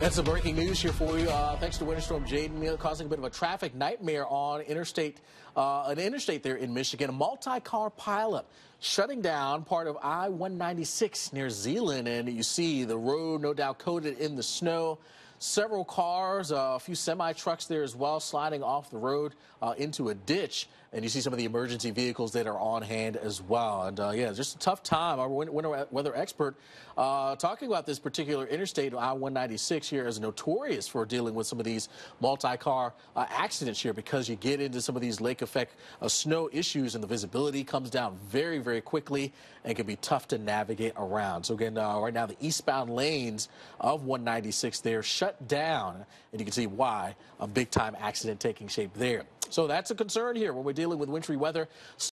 That's the breaking news here for you. Thanks to Winter Storm Jaden, causing a bit of a traffic nightmare on an interstate there in Michigan. A multi-car pileup shutting down part of I-196 near Zeeland, and you see the road no doubt coated in the snow. Several cars, a few semi-trucks there as well, sliding off the road into a ditch. And you see some of the emergency vehicles that are on hand as well. And yeah, just a tough time. Our winter weather expert talking about this particular interstate, I-196 here, is notorious for dealing with some of these multi-car accidents here, because you get into some of these lake effect snow issues and the visibility comes down very, very quickly and can be tough to navigate around. So again, right now the eastbound lanes of 196 there shut down, and you can see why a big time accident taking shape there. So that's a concern here when we're dealing with wintry weather.